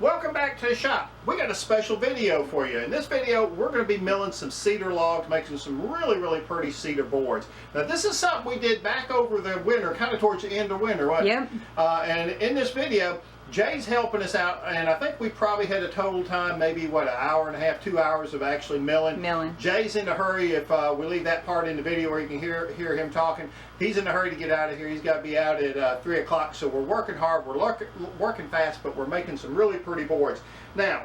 Welcome back to the shop. We got a special video for you. In this video, we're going to be milling some cedar logs, making some really pretty cedar boards. Now, this is something we did back over the winter, kind of towards the end of winter, wasn't it? Yep. And in this video, Jay's helping us out, and I think we probably had a total time, maybe, what, an hour and a half, 2 hours of actually milling. Jay's in a hurry. If we leave that part in the video where you can hear him talking, he's in a hurry to get out of here. He's got to be out at 3 o'clock, so we're working hard, we're working fast, but we're making some really pretty boards. Now,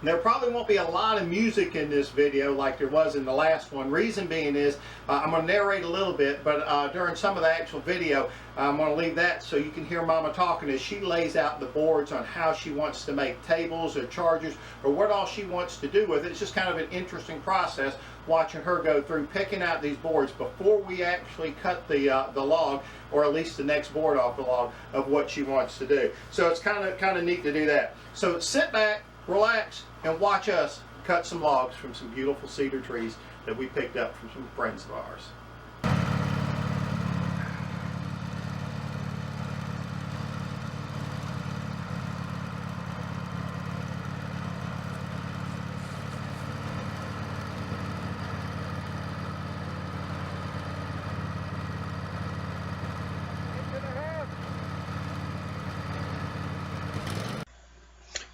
there probably won't be a lot of music in this video like there was in the last one. Reason being is I'm going to narrate a little bit, but during some of the actual video, I'm going to leave that so you can hear Mama talking as she lays out the boards on how she wants to make tables or chargers or what all she wants to do with it. It's just kind of an interesting process watching her go through picking out these boards before we actually cut the log, or at least the next board off the log, of what she wants to do. So it's kind of neat to do that. So sit back, relax, and watch us cut some logs from some beautiful cedar trees that we picked up from some friends of ours.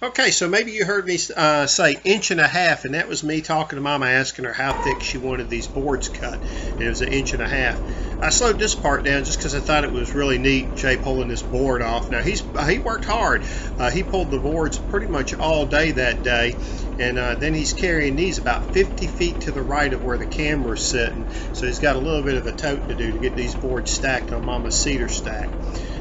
Okay, so maybe you heard me say 1.5 inches, and that was me talking to Mama, asking her how thick she wanted these boards cut, and it was 1.5 inches. I slowed this part down just because I thought it was really neat, Jay pulling this board off. Now, he worked hard. He pulled the boards pretty much all day that day, and then he's carrying these about 50 feet to the right of where the camera's sitting, so he's got a little bit of a tote to do to get these boards stacked on Mama's cedar stack.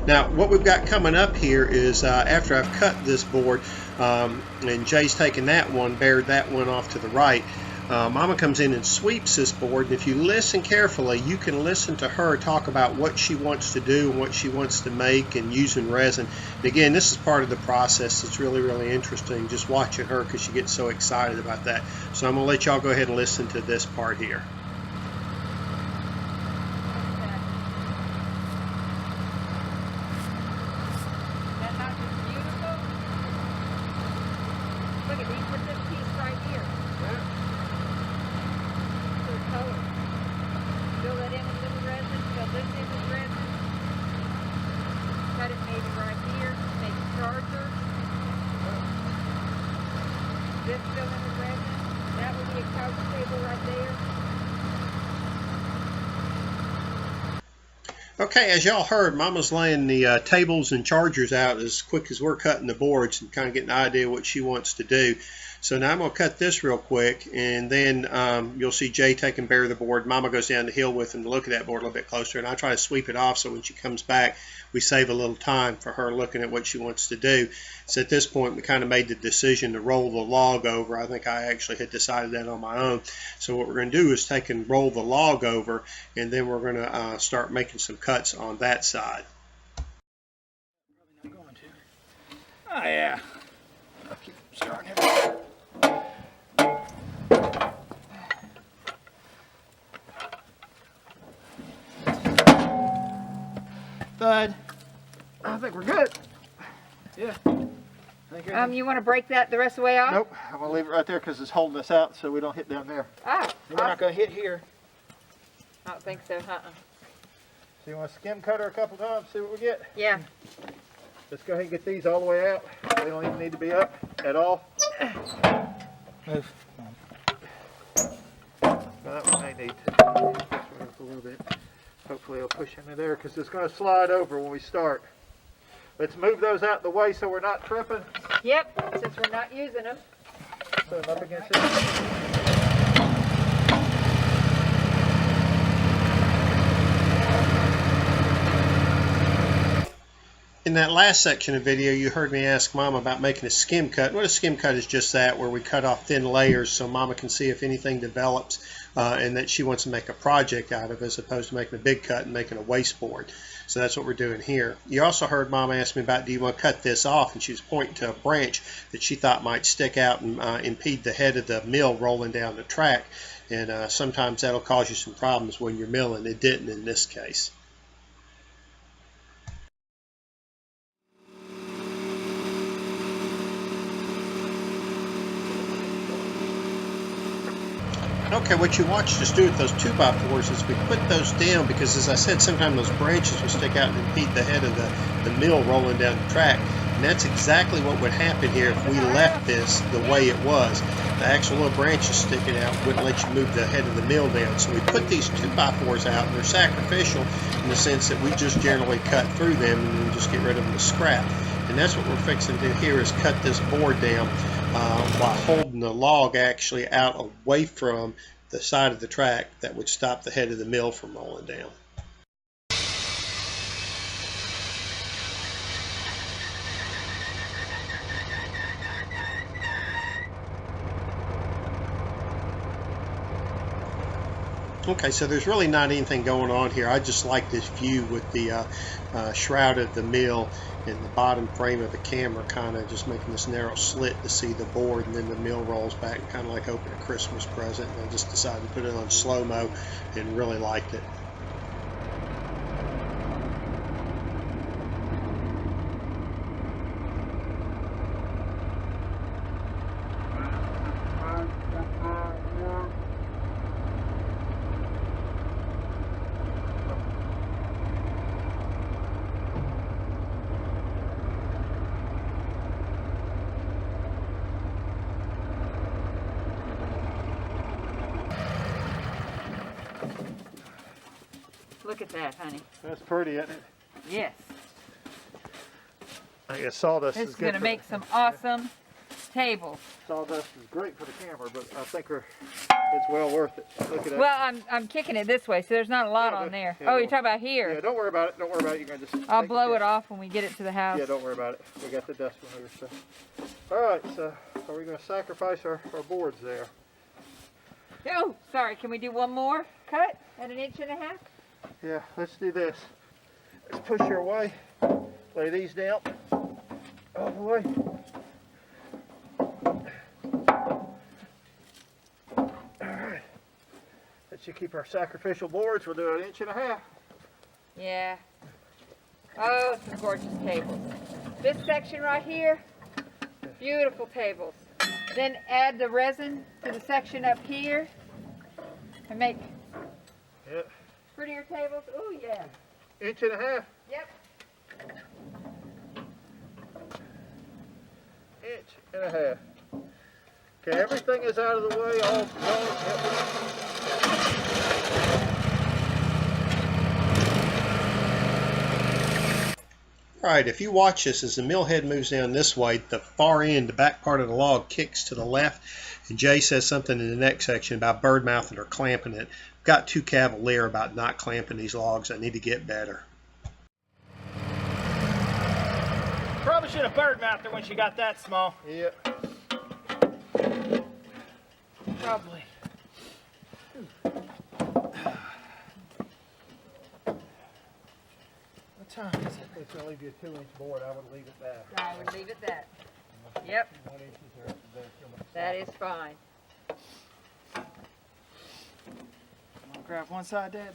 Now, what we've got coming up here is after I've cut this board, and Jay's taken that one, bared that one off to the right, Mama comes in and sweeps this board, and if you listen carefully, you can listen to her talk about what she wants to do and what she wants to make and using resin. And again, this is part of the process. It's really interesting just watching her because she gets so excited about that. So I'm going to let y'all go ahead and listen to this part here. This fill in the resin, that would be a couch table right there. Okay, as y'all heard, Mama's laying the tables and chargers out as quick as we're cutting the boards and kind of getting an idea what she wants to do. So now I'm going to cut this real quick, and then you'll see Jay taking bare of the board. Mama goes down the hill with him to look at that board a little bit closer, and I try to sweep it off so when she comes back, we save a little time for her looking at what she wants to do. So at this point, we kind of made the decision to roll the log over. I think I actually had decided that on my own. So what we're going to do is take and roll the log over, and then we're going to start making some cuts on that side. Probably not going to. Oh yeah. I'll keep starting it. Thud. I think we're good. Yeah. You want to break that the rest of the way off? Nope. I'm going to leave it right there because it's holding us out so we don't hit down there. Ah. We're not going to hit here. I don't think so. So you want to skim cut her a couple times, see what we get? Yeah. Let's go ahead and get these all the way out. They don't even need to be up at all. Move. That one may need to move a little bit. Hopefully it'll push into there because it's going to slide over when we start. Let's move those out the way so we're not tripping. Yep, since we're not using them. Put them up against it. In that last section of video, you heard me ask Mama about making a skim cut. What a skim cut is just that, where we cut off thin layers so Mama can see if anything develops and that she wants to make a project out of, as opposed to making a big cut and making a waste board. So that's what we're doing here. You also heard Mama ask me about, do you want to cut this off? And she was pointing to a branch that she thought might stick out and impede the head of the mill rolling down the track. And sometimes that'll cause you some problems when you're milling. It didn't in this case. Okay, what you watched us do with those 2x4s is we put those down because, as I said, sometimes those branches will stick out and impede the head of the mill rolling down the track. And that's exactly what would happen here if we left this the way it was. The actual little branches sticking out wouldn't let you move the head of the mill down. So we put these 2x4s out, and they're sacrificial in the sense that we just generally cut through them and then just get rid of them as scrap. And that's what we're fixing to do here, is cut this board down while holding the log actually out away from the side of the track that would stop the head of the mill from rolling down. Okay, so there's really not anything going on here. I just like this view with the shroud of the mill and the bottom frame of the camera kind of just making this narrow slit to see the board, and then the mill rolls back and kind of like open a Christmas present. And I just decided to put it on slow-mo and really liked it. Look at that, honey. That's pretty, isn't it? Yes. I guess sawdust This is is good. going to make some awesome tables. Sawdust is great for the camera, but I think it's well worth it. Look at that. Well, I'm kicking it this way, so there's not a lot on there. yeah, Oh, you're talking about here? Yeah, don't worry about it. Don't worry about it. You're gonna just. I'll blow it off when we get it to the house. Yeah, don't worry about it. We got the dust remover. So. All right. So, are we gonna sacrifice our boards there? Oh, sorry. Can we do one more cut at 1.5 inches? Yeah. Let's do this. Let's push her away. Lay these down. All the way. Alright. That should keep our sacrificial boards. We'll do 1.5 inches. Yeah. Oh, some gorgeous tables. This section right here, beautiful tables. Then add the resin to the section up here and make prettier tables. Oh, yeah. 1.5 inches. Yep. 1.5 inches. Okay, everything is out of the way. All Alright, if you watch this, as the mill head moves down this way, the far end, the back part of the log kicks to the left, and Jay says something in the next section about bird mouthing or clamping it. I've got too cavalier about not clamping these logs. I need to get better. Probably should have bird mouthed her when she got that small. Yeah. Probably. What time is it? It's going to leave you a 2-inch board. I would leave it that. I would leave it that. Yep. 1 inch there. That is fine. I'm gonna grab one side, Dad.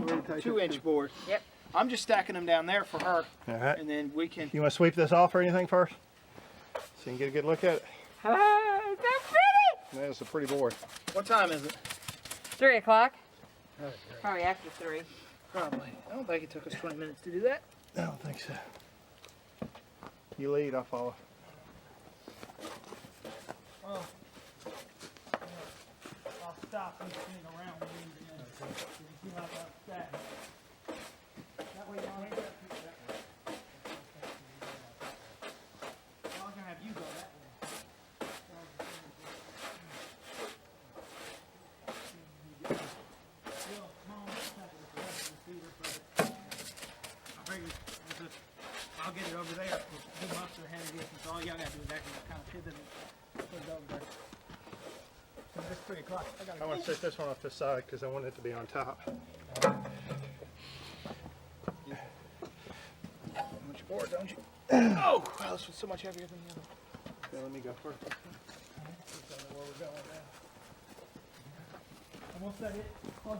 2-inch board. Yep. I'm just stacking them down there for her, All right. and then we can. You want to sweep this off or anything first? So you can get a good look at it. Ah, so pretty! That's a pretty board. What time is it? 3 o'clock. Probably after 3. Probably. I don't think it took us 20 minutes to do that. I don't think so. You lead, I'll follow. Well, I'll stop and spin around with you again. So you see how that's stacked. That way you don't have to pick that way. I'm gonna have you go that way. I'll get it over there. We'll do most of the heavy lifting, so all y'all gotta do is actually kind of pivot and put it over there. So it's 3 o'clock. I want to set this one off the side because I want it to be on top. You want your board, don't you? Oh, wow, this was so much heavier than the other. Okay, let me go first. Where we're going now. And we'll set it closer.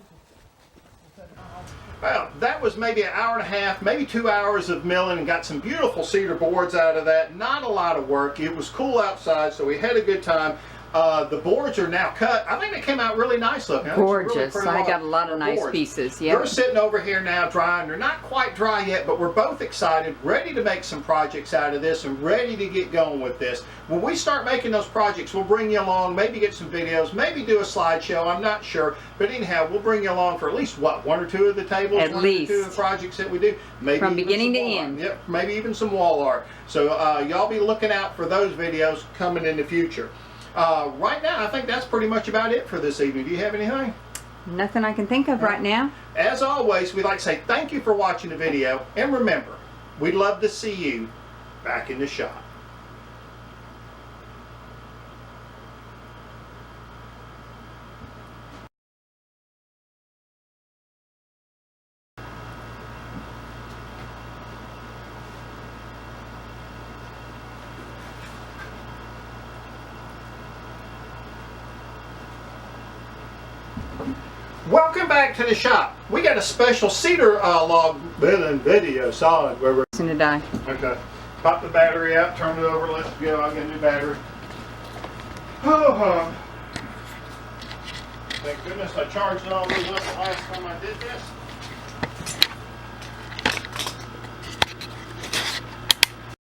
We'll set it on. Well, that was maybe 1.5 hours, maybe 2 hours of milling, and got some beautiful cedar boards out of that. Not a lot of work. It was cool outside, so we had a good time. The boards are now cut. I think they came out really nice looking. I think it's really Gorgeous. pretty I long got a lot of nice boards. pieces. Yeah. They're sitting over here now drying. They're not quite dry yet, but we're both excited, ready to make some projects out of this and ready to get going with this. When we start making those projects, we'll bring you along, maybe get some videos, maybe do a slideshow. I'm not sure. But anyhow, we'll bring you along for at least, what, one or two of the tables? At one least. or two of the projects that we do. Maybe From even beginning some to wall art. end. Yep, maybe even some wall art. So y'all be looking out for those videos coming in the future. Right now, I think that's pretty much about it for this evening. Do you have anything? Nothing I can think of right now. As always, we'd like to say thank you for watching the video. And remember, we'd love to see you back in the shop. Welcome back to the shop. We got a special Cedar log building video solid where we're Listen to die. okay. Pop the battery out, turn it over, let's go. I'll get a new battery. Oh, thank goodness I charged all those up the last time I did this.